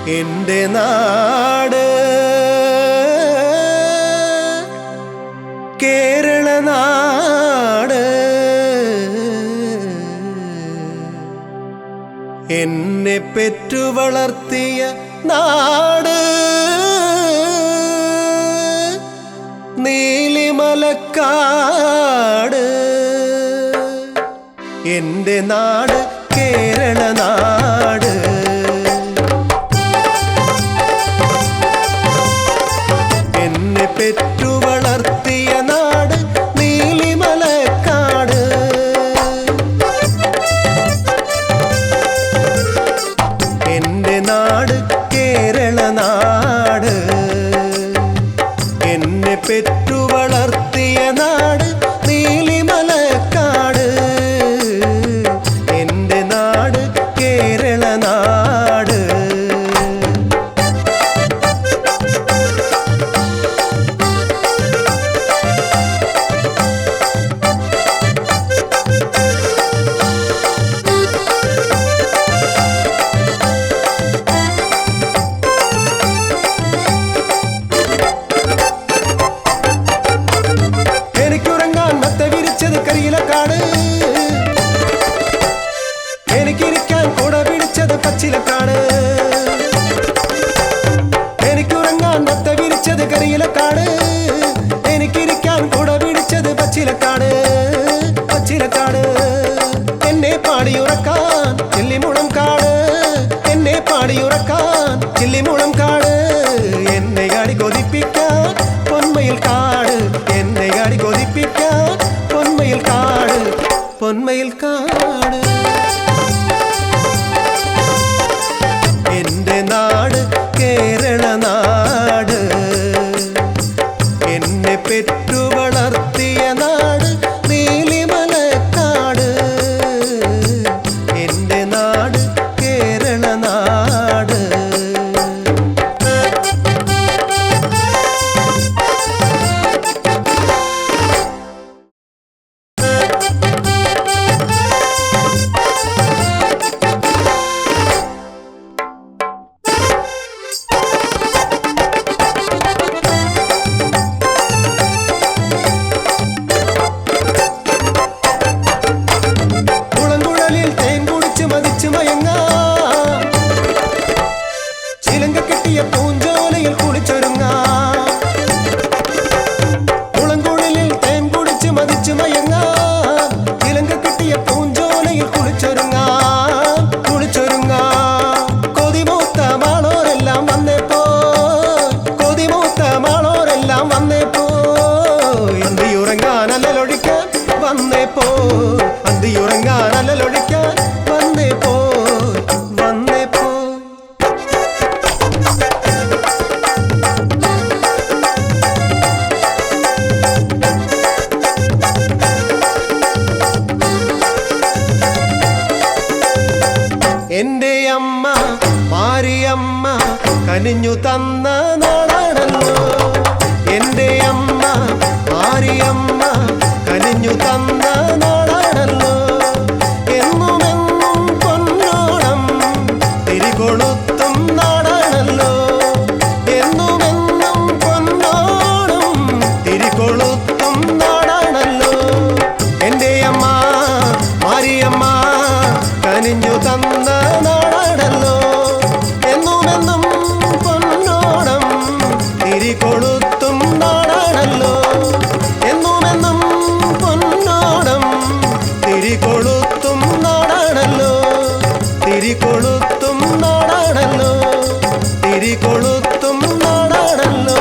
എന്റെ നാട് കേരള നാട്, എന്നെ പെറ്റു വളർത്തിയ നാട്, നീലിമലക്കാട്. എന്റെ നാട് കേരള നാട്, എന്നെ പെറ്റു വളർത്തിയ നാട് നീലിമലക്കാട്. എന്റെ നാട് കേരള നാട്, എന്നെ പെറ്റു വളർത്തിയ നാട് നീലിമലക്കാട്. എന്റെ നാട് കേരള നാട്. കരിയിലക്കാട്, എനിക്കിരിക്കാൻ കൂട പിടിച്ചത് പച്ചിലക്കാട്. എനിക്കുറങ്ങാൻ മത്ത വിരിച്ചത് കരിയിലക്കാട്, എനിക്കിരിക്കാൻ കൂട പിടിച്ചത് പച്ചിലക്കാട്. പച്ചിലക്കാട് എന്നെ പാടിയുറക്കാൻ ചില്ലിമുളം കാട്, എന്നെ പാടിയുറക്കാൻ ചില്ലിമുളം കാട്. എന്നെ അടി കൊതിപ്പിക്കാൻ പൊന്മയിൽ കാട്, എന്നെ അടി കൊതിപ്പിക്കാൻ പൊന്മയിൽ കാട്, പൊന്മയിൽ കാട്. എന്റെ നാട് കേരള നാട്, എന്നെ പെറ്റു വളർത്തിയ നാട് നീലിമലക്കാട്. എന്റെ നാട് കേരള നാട്. ചിലങ്ക കെട്ടിയ പൂഞ്ചോലയിൽ കുളിച്ചൊരുങ്ങാം, കുളങ്കുഴലിൽ തേൻ കുടിച്ച് മതിച്ചു മയങ്ങാം. ചിലങ്ക കെട്ടിയ പൂഞ്ചോലയിൽ കുളിച്ചൊരുങ്ങാം, കുളിച്ചൊരുങ്ങാം. കൊതിമൂത്ത മാളോരെല്ലാം വന്നേപ്പോ, കൊതിമൂത്ത മാളോരെല്ലാം വന്നേപ്പോ. അന്തിയുറങ്ങാൻ അല്ലലൊഴിക്കാൻ വന്നേപ്പോ, അന്തിയുറങ്ങാൻ അല്ലലൊഴിക്കാൻ വന്നേപ്പോ, വന്നേപ്പോ. എന്റെ അമ്മ മാരിയമ്മ കനിഞ്ഞു തന്ന നാടാണല്ലോ, എന്റെ അമ്മ മാരിയമ്മ കനിഞ്ഞു തന്ന നാടാണല്ലോ. എന്നുമെന്നും പൊന്നോണം തിരികൊളുത്തും നാടാണല്ലോ, എന്നുമെന്നും പൊന്നോണം തിരികൊളുത്തും നാടാണല്ലോ. എന്റെ അമ്മ മാരിയമ്മ കനിഞ്ഞു തന്ന നാടാണല്ലോ, എന്നുമെന്നും പൊന്നോണം തിരികൊളുത്തും നാടാണല്ലോ, എന്നുമെന്നും പൊന്നോണം തിരികൊളുത്തും നാടാണല്ലോ, തിരികൊളുത്തും നാടാണല്ലോ, തിരികൊളുത്തും നാടാണല്ലോ.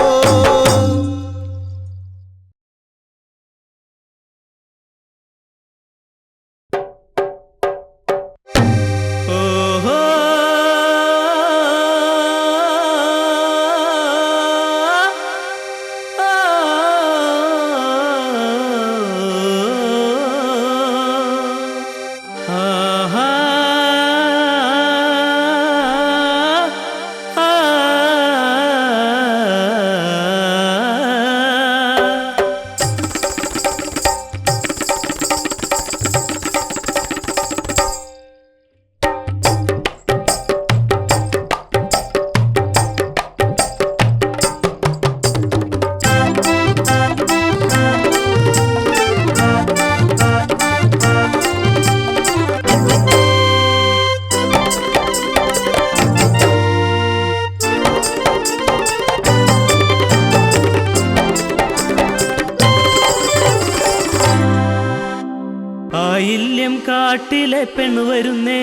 കാട്ടിലെ പെണ്ണു വരുന്നേ,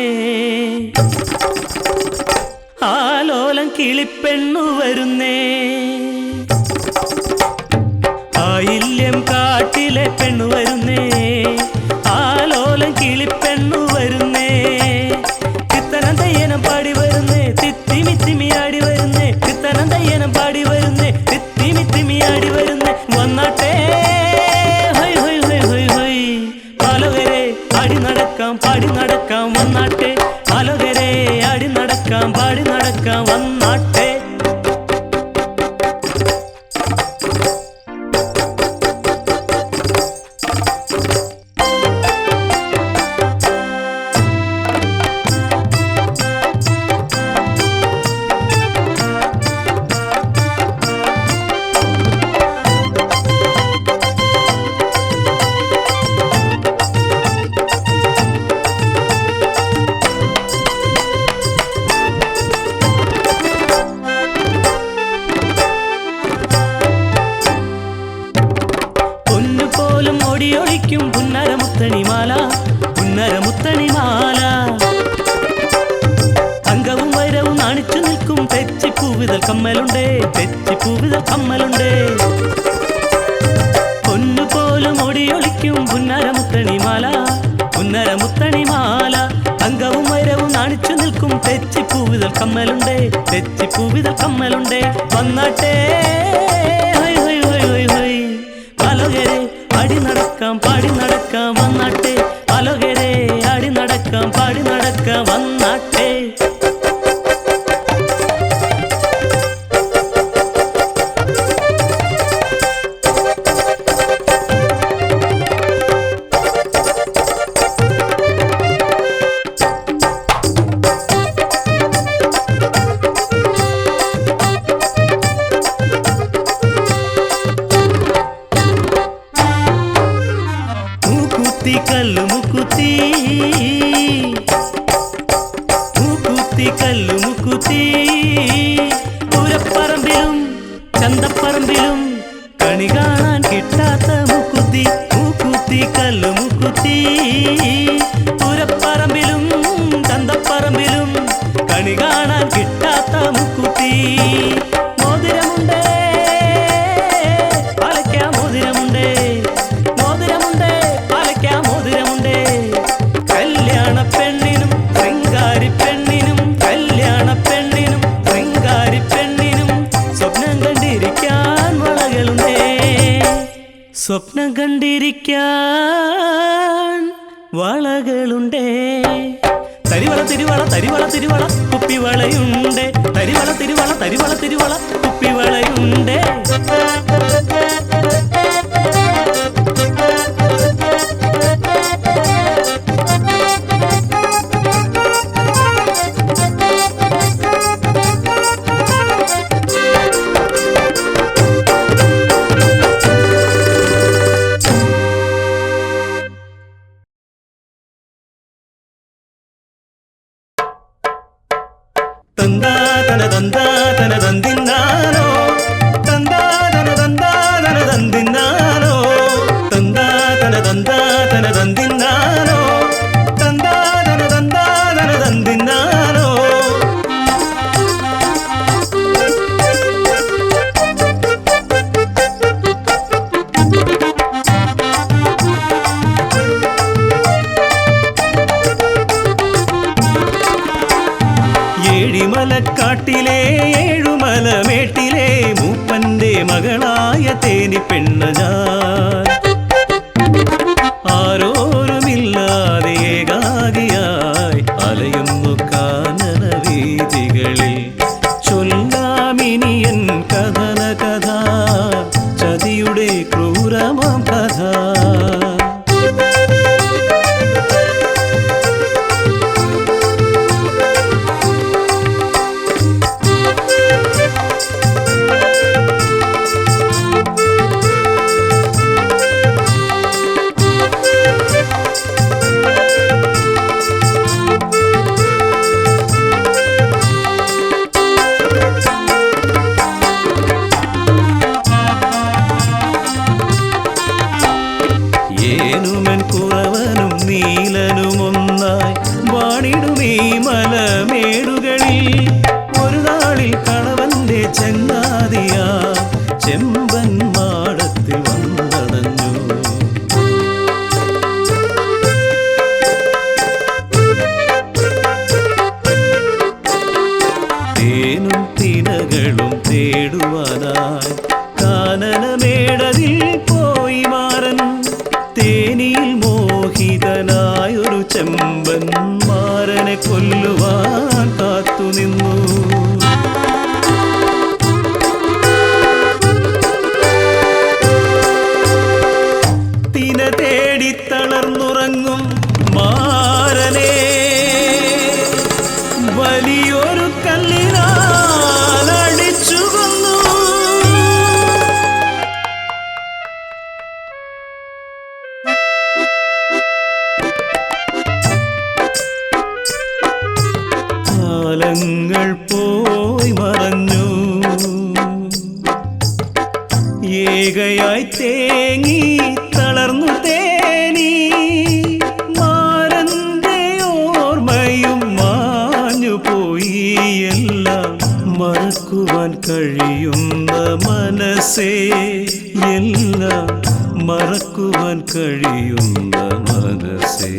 ആലോലം കിളിപ്പെണ്ണു വരുന്നേ. ആയില്യം കാട്ടിലെ പെണ്ണു വരുന്നേ, ആലോലം കിളിപ്പെണ്ണു വരുന്നേ. തിത്തനം തയ്യനം പാടി വരുന്നേ, തിത്തിമിത്തിമിയാടി വരുന്നേ. തിത്തനം തയ്യനം പാടി വരുന്നേ, തിത്തിമിത്തിമിയാടി വരുന്നേ. വന്നാട്ടെ ഹൊയ് ഹൊയ് ഹൊയ് ഹൊയ് ഹൊയ്, പലവരെ ആടി നടക്കാം പാടി നടക്കാം വന്നാട്ടെ. പലവരെ ആടി നടക്കാം പാടി നടക്കാം വന്നാട്ടെ. ഒളിക്കും പുന്നരമുത്തണിമാല, പുന്നരമുത്തണിമാല. അംഗവും വൈരവും നാണിച്ചു നിൽക്കും തെച്ചിപ്പൂവിതൽ കമ്മലുണ്ടേ, തെച്ചിപ്പൂവിതൽ കമ്മലുണ്ടേ. പൊന്നുപോലും ഒടിയൊളിക്കും പുന്നരമുത്തണിമാല, പുന്നരമുത്തണിമാല. അംഗവും വൈരവും നാണിച്ചു നിൽക്കും തെച്ചിപ്പൂവിതൽ കമ്മലുണ്ടേ, തെച്ചിപ്പൂവിതൽ കമ്മലുണ്ടേ. വന്നാട്ടെ ഹൊയ് ഹൊയ് ഹൊയ് ഹൊയ് ഹൊയ്, പലകരെ ആടി നടക്കാം പാടി നടക്കാം വന്നാട്ടെ. പലകരെ ആടി നടക്കാം പാടി നടക്കാം വന്നാട്ടെ. കല്ലു മുക്കുത്തി, മുക്കുത്തി കല്ലു മുക്കുത്തി. പൂരപ്പറമ്പിലും ചന്തപ്പറമ്പിലും കണി കാണാൻ കിട്ടാത്ത മുക്കുത്തി, മുക്കുത്തി കല്ലു മുക്കുത്തി. പൂരപ്പറമ്പിലും ചന്തപ്പറമ്പിലും കണി കാണാൻ കിട്ടാത്ത മുക്കുത്തി. മോതിരമുണ്ടേ പാലയ്ക്കാ മോതിരമുണ്ടേ, മോതിരമുണ്ടേ പാലയ്ക്കാ മോതിരമുണ്ടേ. കല്യാണ പെണ്ണിനും ശൃംഗാരി പെണ്ണിനും, കല്യാണ പെണ്ണിനും ശൃംഗാരി പെണ്ണിനും സ്വപ്നം കണ്ടിരിക്കാൻ വളകളുണ്ടേ, സ്വപ്നം കണ്ടിരിക്കാൻ വളകളുണ്ടേ. തരിവള തിരുവള തരിവള തിരുവള കുപ്പിവളയുണ്ടേ, തരിവള തിരുവള തരിവള തിരുവള കുപ്പിവളയുണ്ടേ. തന്താ തന തന്താ തന തന്തിന്നാനോ, തന്താ തന തന്താ തന തന്തിന്നാനോ, തന്താ തന തന്താ തന തന്തിന്നാനോ, തന്താ തന തന്താ തന തന്തിന്നാനോ. ഏഴിമലക്കാട്ടിലെ ഏഴുമലമേട്ടിലെ മൂപ്പന്റെ മകളായ തേനി പെണ്ണ് ഞാൻ. ആരോരുമില്ലാതെ ഏകാകിയായി അലയുന്നു കാനന വീഥികളിൽ. ചൊല്ലാമിനിയൻ കഥന കഥ, ചതിയുടെ ക്രൂരമാം കഥ. മലമേടുകളിൽ ഒരു നാളിൽ കണവന്റെ ചങ്ങാതിയാ ചെമ്പൻ മാടത്തിൽ വന്നടഞ്ഞു. തേനും തിനകളും തേടുവാനായി കാനനമേടതിൽ പോയി മാറൻ. തേനിയിൽ മോഹിതനായൊരു ചെമ്പൻ മാരനെ കൊല്ലുവാൻ കാത്തുനിന്നു. തിന തേടി തളർന്നുറങ്ങും മാരനെ വലിയൊരു കല്ലിനാൽ അടിച്ചു കൊന്നു. കാലങ്ങൾ പോയി മറഞ്ഞു. ഏകയായി തേങ്ങി തളർന്നു തേനി. മാരന്റെ ഓർമ്മയും മാഞ്ഞു പോയി. എല്ലാം മറക്കുവാൻ കഴിയുന്ന മനസ്സേ, എല്ലാം മറക്കുവാൻ കഴിയുന്ന മനസ്സേ.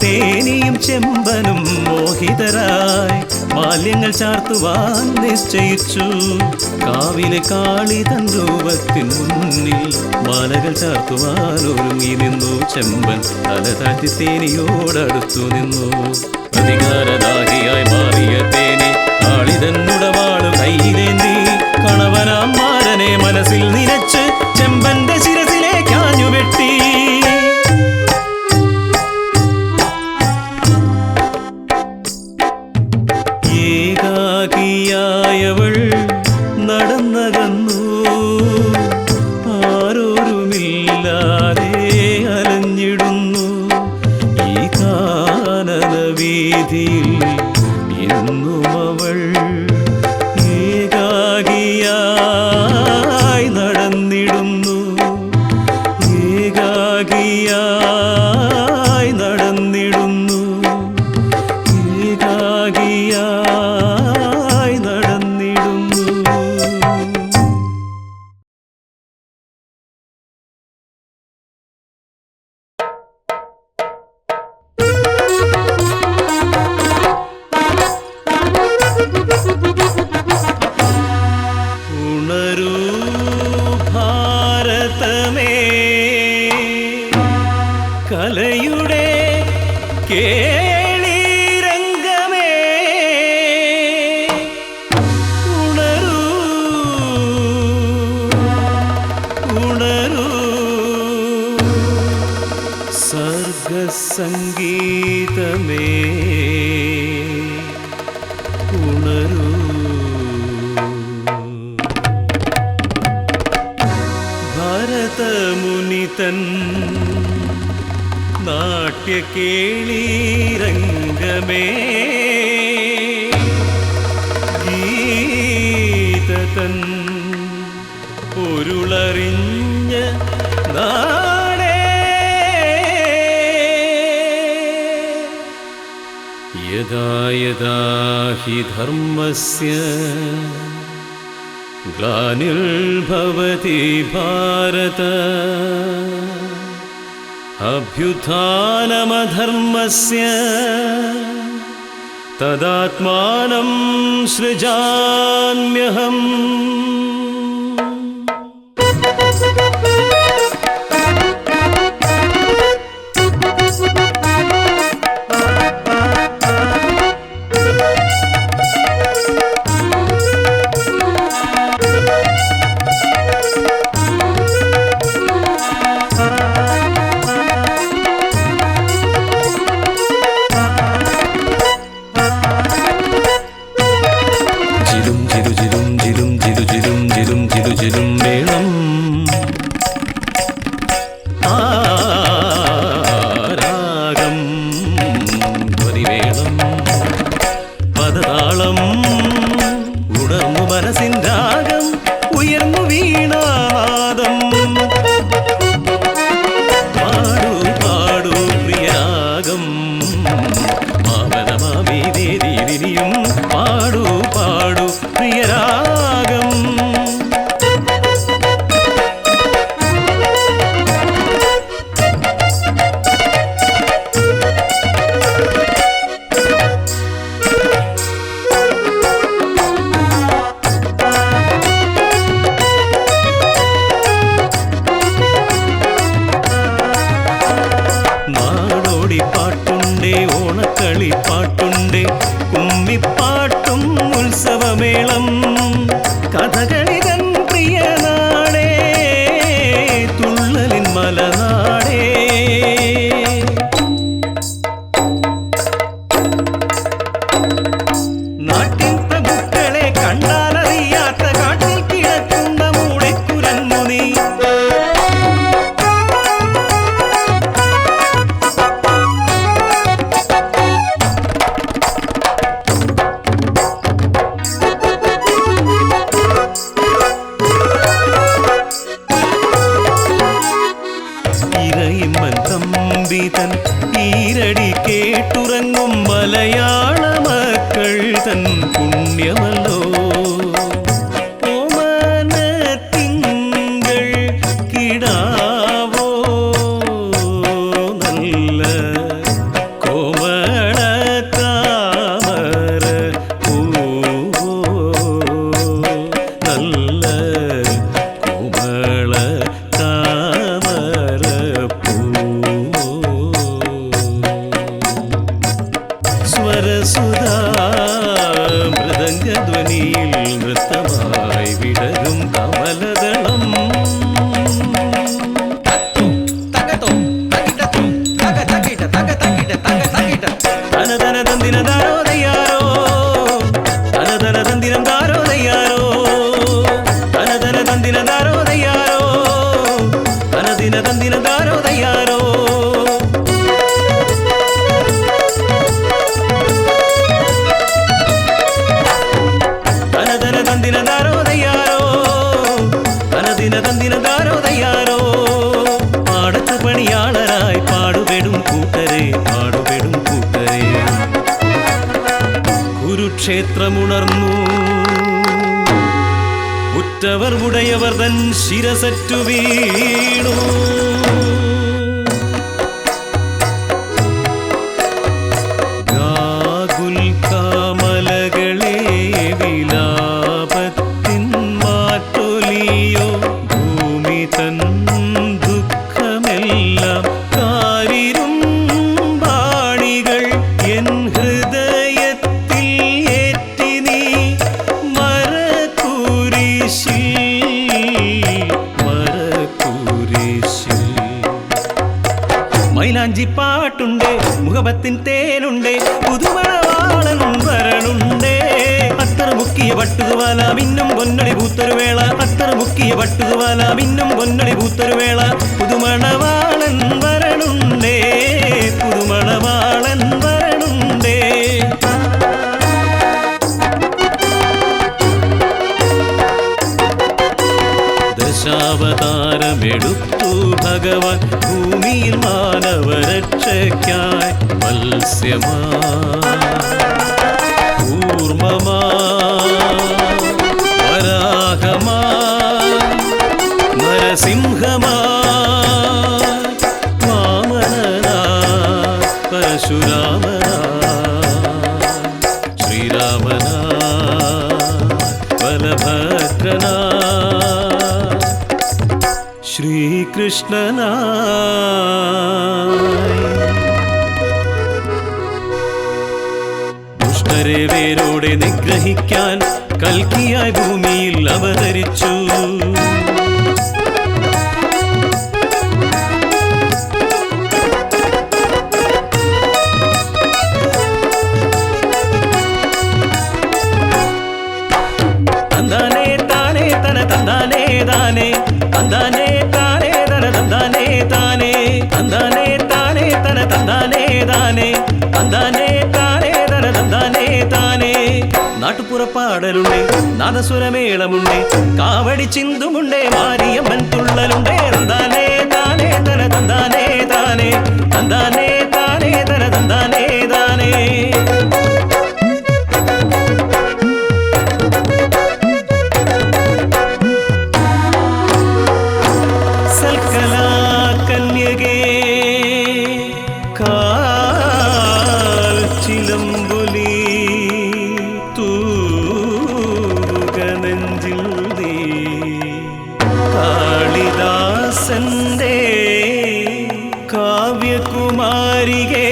തേനിയും ചെമ്പനും മോഹിതരായി മാല്യങ്ങൾ ചാർത്തുവാൻ നിശ്ചയിച്ചു. കാവിലെ കാളി തൻ രൂപത്തിൻ മുന്നിൽ മാലകൾ ചാർത്തുവാൻ ഒരുങ്ങി നിന്നു. ചെമ്പൻ തല താഴ്ത്തി തേനിയോടടുത്തു നിന്നു. പ്രതികാരദാഹിയായി മാറിയ തേനി കാളി തന്നുടവാളു കയ്യിലേന്തി കണവനാം മാരനെ മനസ്സിൽ നിലച്ച് ചെമ്പന്റെ ശിരസിലേക്കാഞ്ഞു വെട്ടി. ഏകാകിയായവൾ നടന്നകന്നു. ആരോരുമില്ലാതെ അലഞ്ഞിടുന്നു ഈ കാനന വീതിയിൽ. എന്നും അവൾ ഏകാകിയായി നടന്നിടുന്നു. ഏകാകിയായി നടന്നിടുന്നു. ഏകാകിയായി നടന്നിടുന്നു. ഉണരൂ ഭാരതമേ, കലയുടെ കേളിരംഗമേ. ഉണരൂ ഉണരൂ സർഗസംഗീതമേ. ഉണരൂ ഭരതമുനിതൻ നാട്യകേളീരംഗമേ. ഗീതതൻ പൊരുളറിഞ്ഞ നാടേ. യദാ യദാ ഹി ധർമ്മസ്യ ഗ്ലാനിർഭവതി ഭാരത. അഭ്യുത്ഥാനമധർമ്മസ്യ തദാത്മാനം സൃജാമ്യഹം. കളിപ്പാട്ടുണ്ട്, കുമ്മിപ്പാട്ടും ഉത്സവമേളം. കഥകളിതൻ പ്രിയനാടേ, തുള്ളലിൻ മലനാടേ. നാട്ടിൻ പ്രഭുക്കളെ കണ്ടാലറിയാത്ത കാട്ടിൽ കിടക്കുന്ന മൂളെക്കുരങ്ങു നീ. ഇരയിമ്മൻ തമ്പിതൻ ഈരടി കേട്ടുറങ്ങും മലയാള മക്കൾ തൻ പുണ്യമല്ലോ. ഓമനത്തിങ്കൾ കിടാവോ നല്ല കോമള താമര പൂവോ, നല്ല കോമള താമര പൂവോ. സ്വരസുധാ മൃദംഗധ്വനിയിൽ നൃത്തമായി വിടരും കമലദളം. തനതന തന്തിന ദാരോ ദയ്യാരോ, തനതന തന്തിനം ദാരോ ദയ്യാരോ, തനതന തന്തിന ദാരോ ദയ്യാരോ, തനദിന തന്തിന ദാരോ ദയ്യാരോ. തനതന തന്തിന ദാരോ ദയ്യാരോ, തനദിന തന്തിന ദാരോ ദയ്യാരോ. പാടത്ത് പണിയാളരായി പാടുപെടും കൂട്ടരെ, പാടുപെടും കൂട്ടരെ. കുരുക്ഷേത്രമുണർന്നു, ഉറ്റവർ ഉടയവർ തൻ ശിരസറ്റു വീണു. ഗാകുൽ കാമലകളെ വിലാപത്തിൻ മാറ്റൊലിയോ, ഭൂമി തൻ ദുഃഖമെല്ലാം കാരിരും ബാണികൾ എൻ ഹൃദയത്തിൽ ഏറ്റി നീ. മരക്കുരിശിൽ, മരക്കുരിശിൽ. മൈലാഞ്ചിപ്പാട്ടുണ്ട്, മുഖപത്തിൻ തേനുണ്ട്, പുതുമണവാളൻ വരണുണ്ടേ. അത്തർ മുക്കിയ പട്ടുതുവാല മിന്നും പൊന്നടി പൂത്തൊരു വേള, അത്തർ മുക്കിയ പട്ടുതുവാല മിന്നും പൊന്നടി പൂത്തൊരു വേള. പുതുമണവാളൻ വരണുണ്ടേ, പുതുമണവാളൻ വരണുണ്ടേ. ദശാവതാരമെടുത്തു ഭഗവാൻ ഭൂമിയിൽ മാനവരക്ഷയ്ക്കായി. മത്സ്യമാ കൂർമ്മമാ വരാഹമാ നരസിംഹമാ വാമനനാ പരശുരാമനാ ശ്രീരാമനാ ബലഭദ്രനാ ശ്രീകൃഷ്ണനായി. ദുഷ്ടരെ വേരോടെ നിഗ്രഹിക്കാൻ കൽക്കിയായി ഭൂമിയിൽ അവതരിച്ചു. തന്താനേ താനേ തന തന്താനേ താനേ, തന്താനേ താനേ തന തന്താനേ താനേ, തന്താനേ താനേ തന തന്താനേ താനേ, തന്താനേ താനേ തന തന്താനേ താനേ. നാട്ടുപുറപ്പാടലുണ്ടേ, നാദസ്വരമേളമുണ്ടേ, കാവടി ചിന്തുമുണ്ടേ, മാരിയമ്മൻ തുള്ളലുണ്ടേ. തന്താനേ താനേ തന തന്താനേ താനേ, തന്താനേ താനേ തന തന്താനേ താനേ. സൽക്കലാ കന്യകേ കാൽ ചിലമ്പൊലി തൂകനെഞ്ചിൽ നീ. കാളിദാസന്റെ കാവ്യകുമാരികേ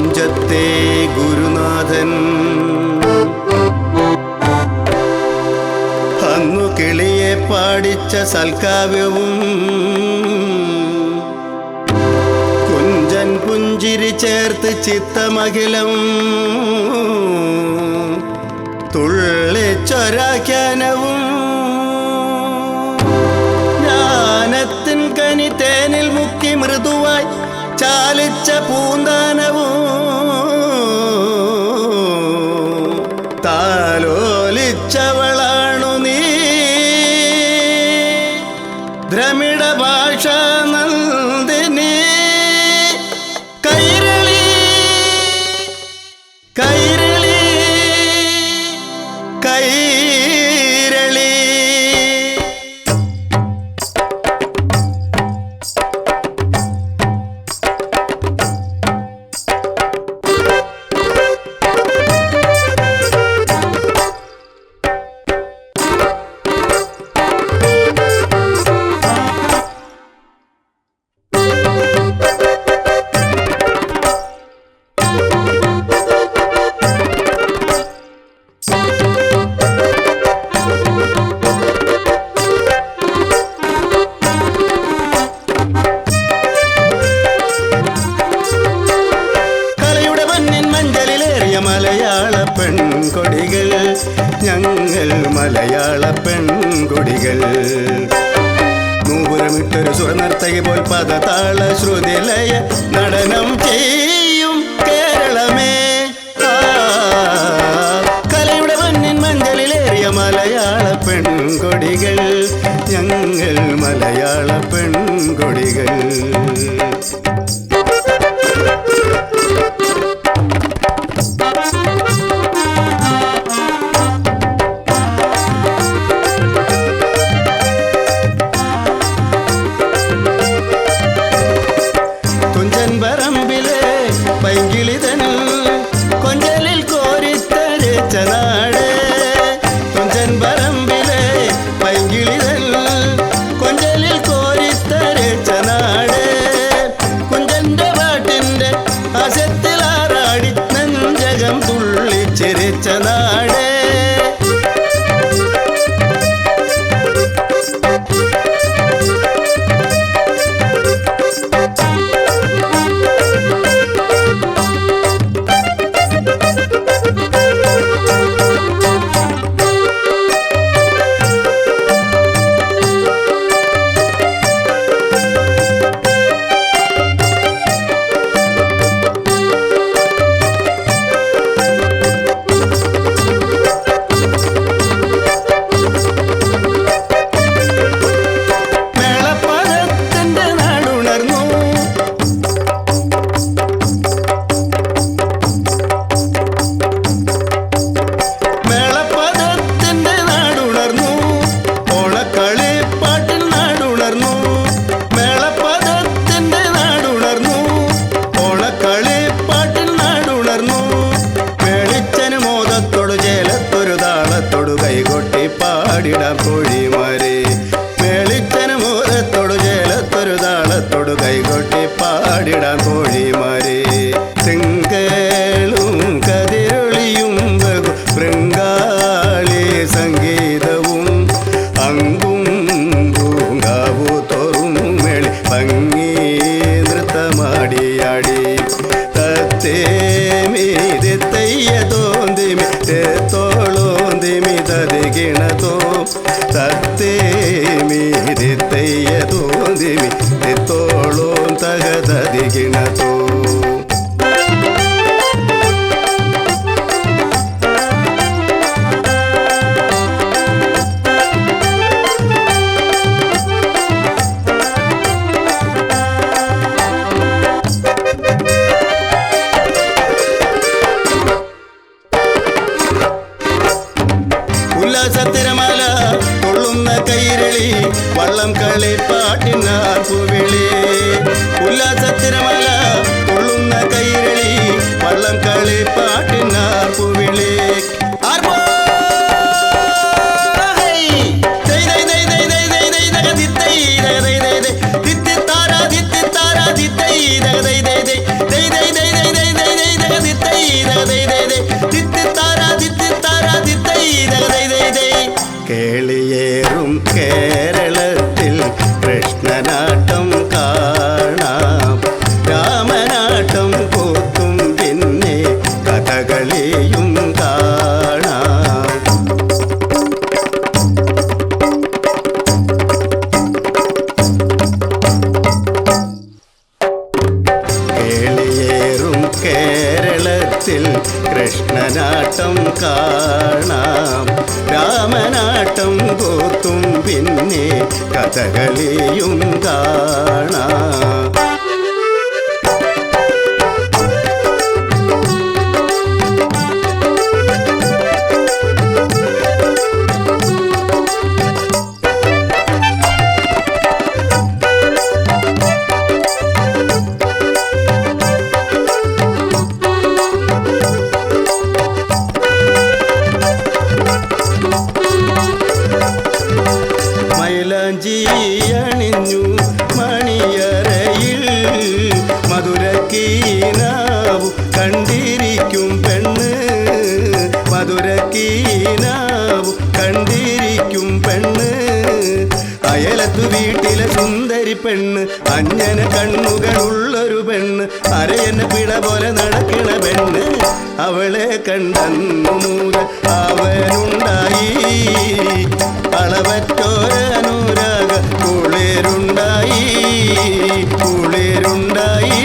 തുഞ്ചത്തെ ഗുരുനാഥൻ അന്നു കിളിയെ പാടിച്ച സൽക്കാവ്യവും കുഞ്ചൻ പുഞ്ചിരി ചേർത്ത് ചിത്തമഖിലം തുള്ളിച്ചൊരാഖ്യാനവും ജ്ഞാനത്തിൻ കനി തേനിൽ മുക്കി മൃദുവായി ചാലിച്ച പൂന്താനവും താലോലിച്ചവളാണു നീ ദ്രമിഡ ഭാഷ നന്ദിനി കൈരളി കൈരളി കൈരളി മലയാള പെൺകൊടികൾ ഞങ്ങൾ മലയാള പെൺകൊടികൾ നൂപുരമിട്ടൊരു സുരനർത്തകി പോൽ പദതാള ശ്രുതിലയ നടനം ചെയ്യും കേരളമേ കലയുടെ മണ്ണിൻ മഞ്ചലിലേറിയ മലയാള പെൺകൊടികൾ ഞങ്ങൾ മലയാള പെൺകൊടികൾ നാടേ പാടിടാം കോഴിമാരെ മേളിച്ചന മൂലത്തോടു ജലത്തൊരു താളത്തോടു കൈകൊട്ടി പാടിടാം കോഴിമാരെ തിങ്കളും കതിരൊളിയും ബൃങ്കാളി സംഗീതവും അങ്കും പൂങ്കാവു തോറും മേളി ഭംഗി നൃത്തമാടിയാടി തത്തേമീതി തെയ്യ തോന്തിമി തോളോന്തിമി തതികിണതോ തത്തേമീതി തെയ്യ തോന്തിമി തോളോ തകതതികിണതോ ഉല്ലാസത്തിരമാല കൊള്ളുന്ന കൈരളി വള്ളം കളി പാട്ടിനാർപ്പുവിളി ഉല്ലാസത്തിരമാല കൊള്ളുന്ന കൈരളി വള്ളം കളി പാട്ടിനാർപ്പുവിളി രാമനാട്ടം കാണാം. രാമനാട്ടം കൂത്തും പിന്നെ കഥകളിയും കാണാം. മൈലാഞ്ചിയണിഞ്ഞു മണിയറയിൽ മധുരക്കീനാവു കണ്ടിരിക്കും പെണ്ണ്. മധുരക്കീനാവു കണ്ടിരിക്കും പെണ്ണ്. അയലത്തു വീട്ടിലെ സുന്ദരി പെണ്ണ്, അഞ്ജന കണ്ണുകളുള്ളൊരു പെണ്ണ്, അരയന പിട പോലെ നടക്കണ പെണ്ണ്. അവളെ കണ്ടന്നു മുതൽ അവനുണ്ടായി അളവറ്റോരനുരാഗ കുളിരുണ്ടായി കുളിരുണ്ടായി.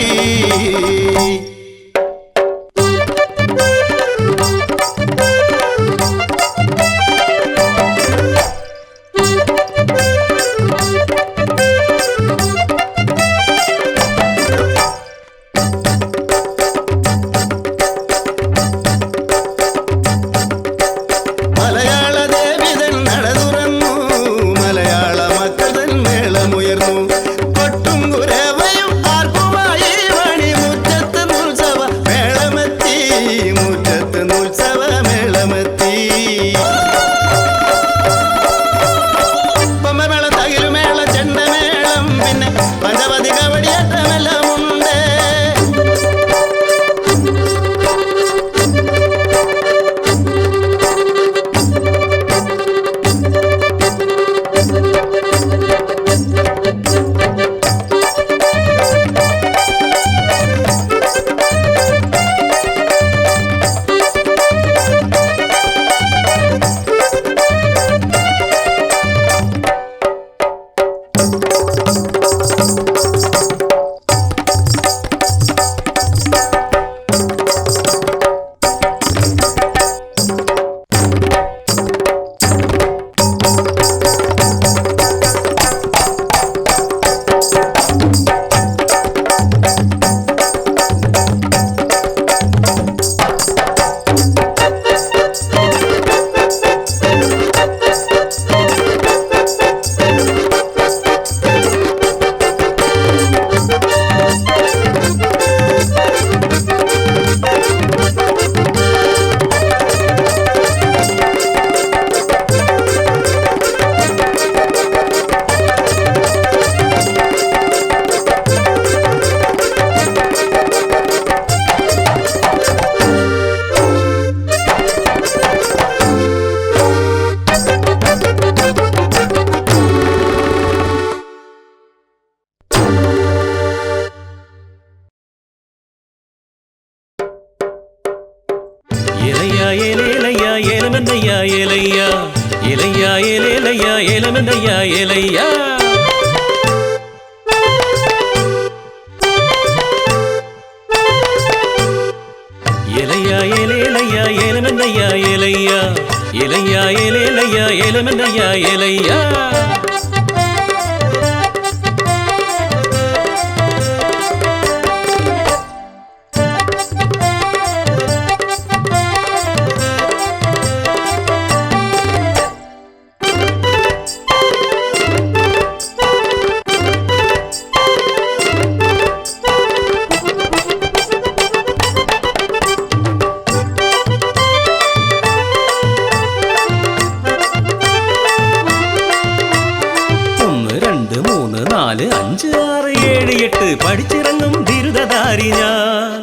പഠിച്ചിറങ്ങും ബിരുദധാരി ഞാൻ,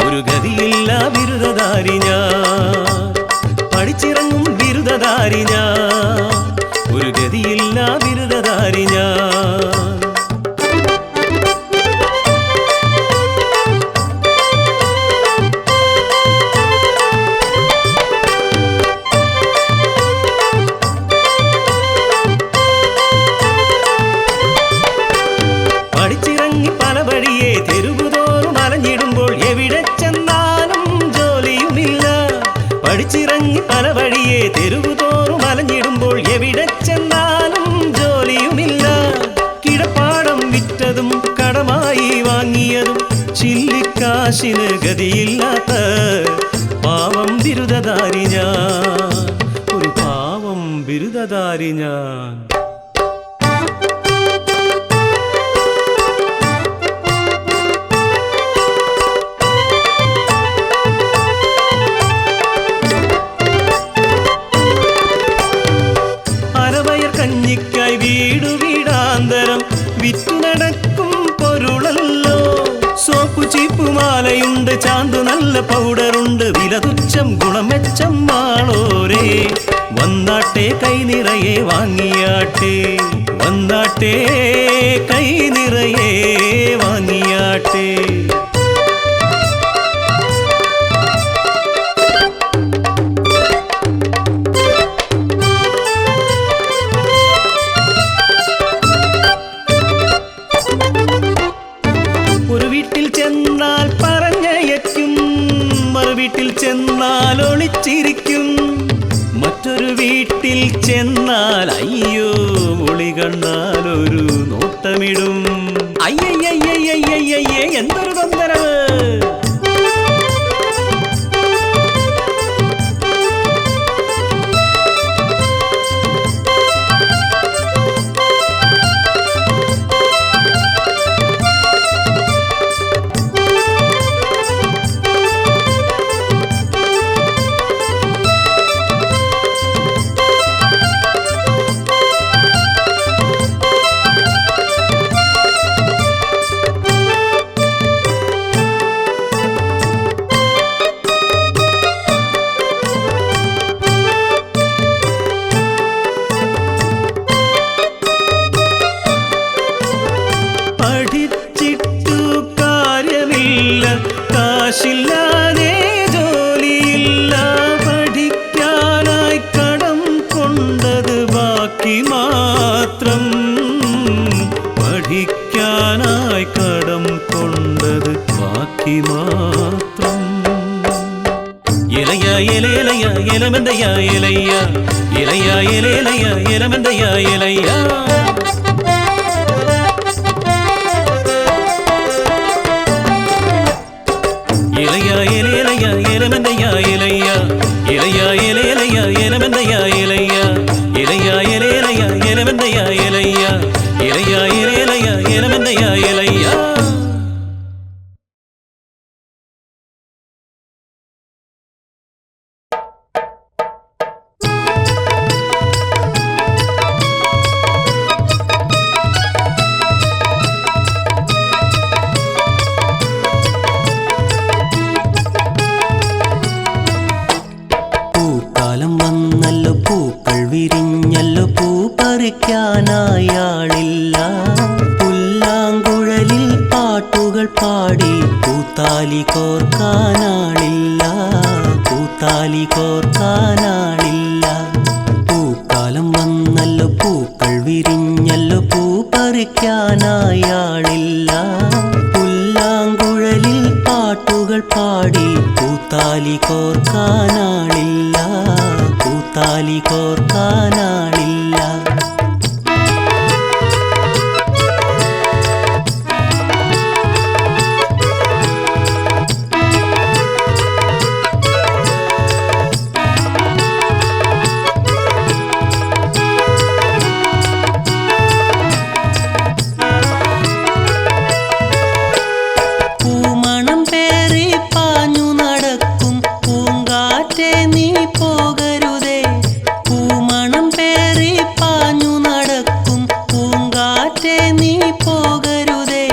ഒരു ഗതിയില്ല ബിരുദധാരി ഞാൻ. പഠിച്ചിറങ്ങും ബിരുദധാരി ഞാൻ, ഒരു ഗതിയില്ല ബിരുദധാരി ഞാൻ. മലവഴിയെ തെരുവുതോറും അലഞ്ഞിടുമ്പോൾ എവിടെ ചെന്നാലും ജോലിയുമില്ല. കിടപ്പാടം വിറ്റതും കടമായി വാങ്ങിയതും ചില്ലിക്കാശിന് ഗതിയില്ലാത്ത പാവം ബിരുദധാരി ഞാൻ, ഒരു പാവം ബിരുദധാരി ഞാൻ. കഞ്ഞിക്കായി വീടു വീടാന്തരം വിറ്റു നടക്കും പൊരുളല്ലോ. സോപ്പു ചീപ്പുമാലയുണ്ട്, ചാന്തു നല്ല പൗഡറുണ്ട്, വില തുച്ഛം ഗുണം മെച്ചം ആളോരേ. വന്നാട്ടെ കൈ നിറയെ വാങ്ങിയാട്ടെ, വന്നാട്ടെ കൈ നിറയെ വാങ്ങിയാട്ടെ. ഒരു വീട്ടിൽ ചെന്നാൽ പറഞ്ഞയക്കും, മറുവീട്ടിൽ ചെന്നാൽ ഒളിച്ചിരിക്കും, മറ്റൊരു വീട്ടിൽ ചെന്നാൽ അയ്യോ ഒളി കണ്ടാൽ ഒരു നോട്ടമിടും. അയ്യയ്യയ്യയ്യയ്യയ്യേ എന്തൊരു തൊന്തരവ്! കാശില്ലാതെ ജോലിയില്ല, പഠിക്കാനായി കടം കൊണ്ടത് ബാക്കി മാത്രം, പഠിക്കാനായി കടം കൊണ്ടത് ബാക്കി മാത്രം. ഇലയ ഇലയിലയ ഇലമെന്തയ ഇലയ്യ, ഇലയ ഇലയിലയ ഇലമെന്തയ ഇലയ്യ. ഇലയ ഇലയിലയ ഇലമെന്തയ ഇലയ്യ, ഇലയ ഇലയിലയ ഇലമെന്തയ ഇലയ്യ, ഇലയ ഇലയിലയ ഇലമെന്തയ ഇലയ്യ, ഇലയ ഇലയിലയ ഇലമെന്തയ ഇലയ്യ. വിരിഞ്ഞല്ലോ പൂ പറിക്കാനായാളില്ല, പുല്ലാങ്കുഴലിൽ പാട്ടുകൾ പാടി പൂത്താലി കോർക്കാനാളില്ല, പൂത്താലി കോർക്കാനാളില്ല. പൂക്കാലം വന്നല്ലോ പൂക്കൾ വിരിഞ്ഞല്ലോ പൂ പറിക്കാനായാളില്ല, പുല്ലാങ്കുഴലിൽ പാട്ടുകൾ പാടി പൂത്താലി കോർക്കാനാളില്ല, പൂത്താലി കോർക്കാനാളില്ല. പൂമണം പേറി പാഞ്ഞു നടക്കും പൂങ്കാറ്റേ നീ പോകരുതേ, പൂമണം പേറി പാഞ്ഞു നടക്കും പൂങ്കാറ്റേ നീ പോകരുതേ.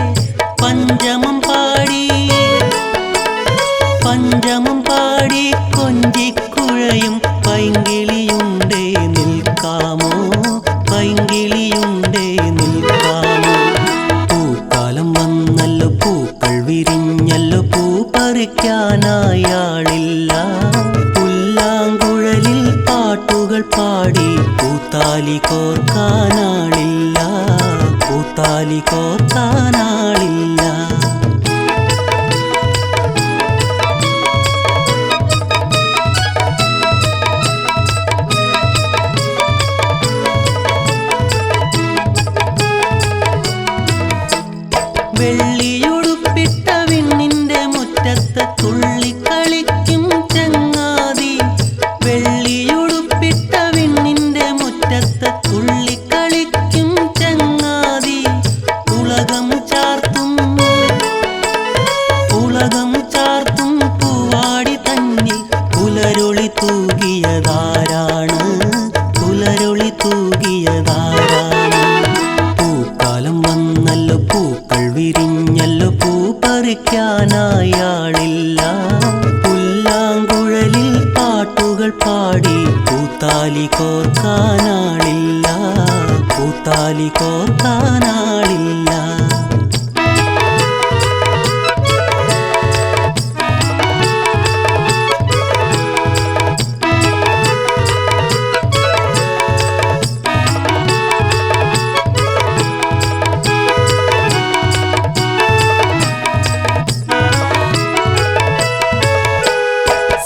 പഞ്ചമം പാടി കൊഞ്ചിക്കുഴയും പൈങ്കിളിയുണ്ടേ നിൽക്കാമോ, പൈങ്കിളിയുണ്ടേ നിൽക്കാമോ. പൂക്കാലം വന്നല്ലോ പൂക്കൾ വിരിഞ്ഞല്ലോ പൂ പറിക്കാനായാളില്ല, പുല്ലാങ്കുഴലിൽ പാട്ടുകൾ പാടി പൂത്താലി കോർക്കാനാളില്ല, പൂത്താലി കോർക്കാനാളില്ല. വെള്ളിയുടുപ്പിട്ട വിണ്ണിന്റെ മുറ്റത്ത് തുള്ളിക്കളിക്കും ചങ്ങാതി. വെള്ളിയുടുപ്പിട്ട വിണ്ണിന്റെ മുറ്റത്ത് തുള്ളിക്കളിക്കും ചങ്ങാതി. ഉലകം ചാർത്തും പൂവാടി തന്നിൽ പുലരൊളി തൂകിയതാരാണ്? പുലരൊളി തൂകിയതാരാണ്? പൂക്കാലം വന്നല്ലോ, പൂക്കൾ വിരിഞ്ഞല്ലോ, പൂ പറിക്കാനായാളില്ല. പുല്ലാങ്കുഴലിൽ പാട്ടുകൾ പാടി പൂത്താലി കോർക്കാനാളില്ല. പൂത്താലി കോർക്കാനാളില്ല.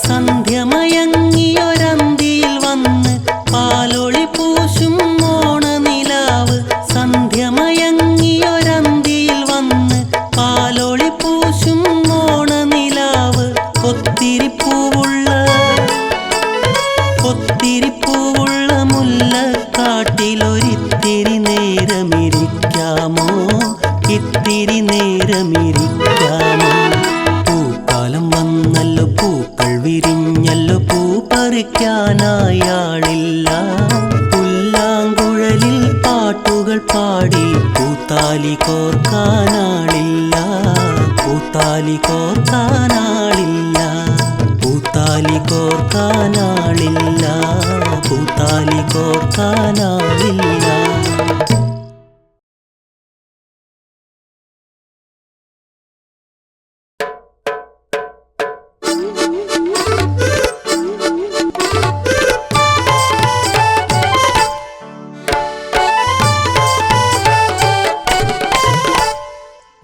സന്ധ്യമയങ്ങിയൊരന്തിയിൽ വന്ന് പാലൊളി പൂശും ഓണനിലാവ്. സന്ധ്യമയങ്ങിയൊരന്തിയിൽ വന്ന് പാലൊളി പൂശും ഓണനിലാവ്. ഒത്തിരി പൂവുള്ള മുല്ലക്കാട്ടിലൊരിത്തിരി നേരമിരിക്കാമോ? ഇത്തിരി നേരമിരിക്കാമോ? പൂക്കാലം വന്നല്ലോ, പൂക്കൾ വിരിഞ്ഞല്ലോ, പൂ പറിക്കാനായാളില്ല. പുല്ലാങ്കുഴലിൽ പാട്ടുകൾ പാടി പൂത്താലി കോർക്കാനാളില്ല. പൂത്താലി കോർക്കാനാളില്ല. പൂത്താലി കോർക്കാനാളില്ല. പൂത്താലി കോർക്കാനാളില്ല.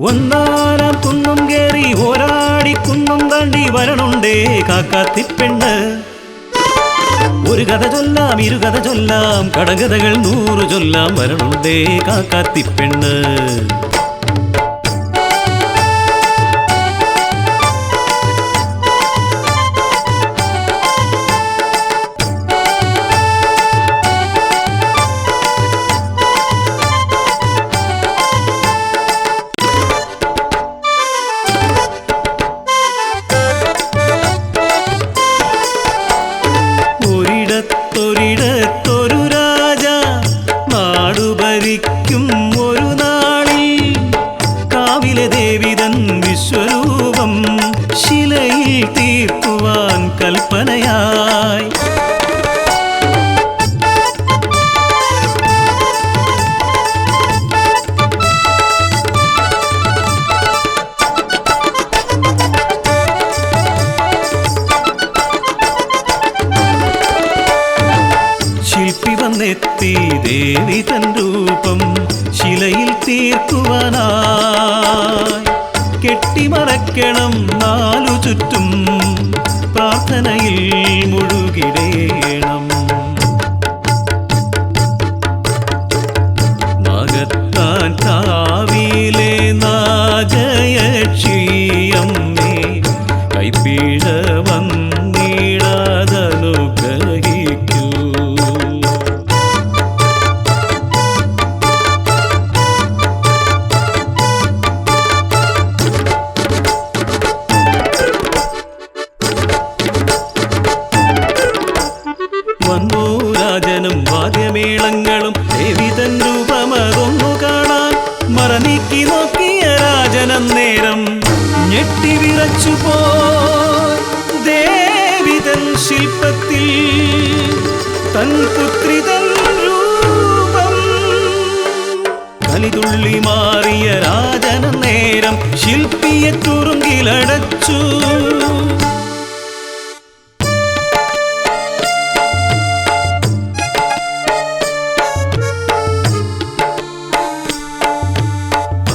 ഒന്നാനാം കുന്നും കേറി ഓരാടി കുന്നും താണ്ടി വരണുണ്ടേ കാക്കാത്തിപ്പെണ്ണ്. ഒരു കഥ ചൊല്ലാം, ഇരുകഥ ചൊല്ലാം, കടകഥകൾ 100 ചൊല്ലാം, വരണുണ്ടേ കാക്കാത്തിപ്പെണ്ണ്. ഒരിടത്തൊരു രാജ നാടുഭരിക്കും ഒരു നാളിൽ. കാവിലെ ദേവിതൻ വിശ്വരൂപം ശിലയിൽ തീർക്കുവാൻ കൽപ്പനയായി. ശില്പി വന്നെത്തി ദേവി തൻ രൂപം ശിലയിൽ തീർക്കുവാനായി. കെട്ടിമറയ്ക്കണം 4 ചുറ്റും, പ്രാർത്ഥനയിൽ മുഴുകിടേണം. നാഗത്താൻ കാവിലെ നാജയക്ഷിയമ്മേ കൈപ്പിഴ വന്നിടാതനുഗ്രഹിക്കൂ. വന്നു രാജനും വാദ്യമേളങ്ങളും ദേവിതൻ രൂപമതൊന്നു കാണാൻ. മറനീക്കി നോക്കിയ രാജനന്നേരം ഞെട്ടിവിറച്ചു പോയി. ദേവിതൻ ശില്പത്തിൽ തൻ പുത്രിതൻ രൂപം. കലിതുള്ളി മാറിയ രാജനന്നേരം ശില്പിയെ തുറുങ്കിലടച്ചു.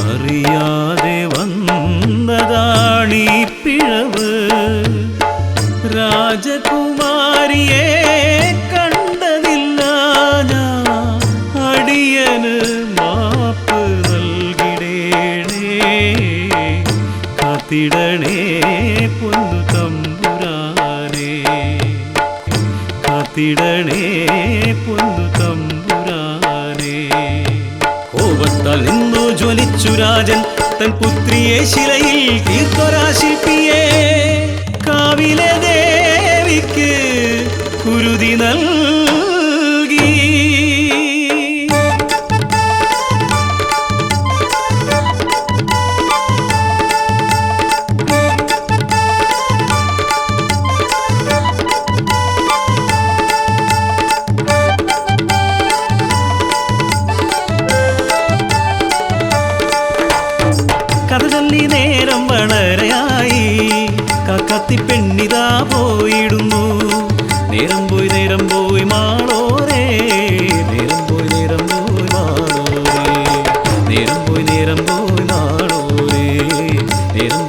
അറിയാതെ വന്നതാണീ പിഴവ്. രാജകുമാരിയെ കണ്ടതില്ല ഞാൻ, അടിയന് മാപ്പ് നൽകിടേണേ. കാത്തിടണേ പൊന്നു തമ്പുരാനേ, കാത്തിടണേ പൊന്നു തമ്പുരാനേ. കോപത്താൽ നിന്നു ജ്വലിച്ചു രാജൻ തൻ പുത്രിയെ ശിലയിൽ തീർത്തൊരാ ശില്പിയെ. കാവിലെ ദേവിക്ക് കുരുതി നൽകി. കഥ ചൊല്ലി നേരം വളരെയായി, കാക്കത്തി പെണ്ണിതാ പോയിടുന്നു. നേരം പോയി മാളോരേ, നേരം പോയി മാളോരേ, നേരം പോയി മാളോരേ, നേരം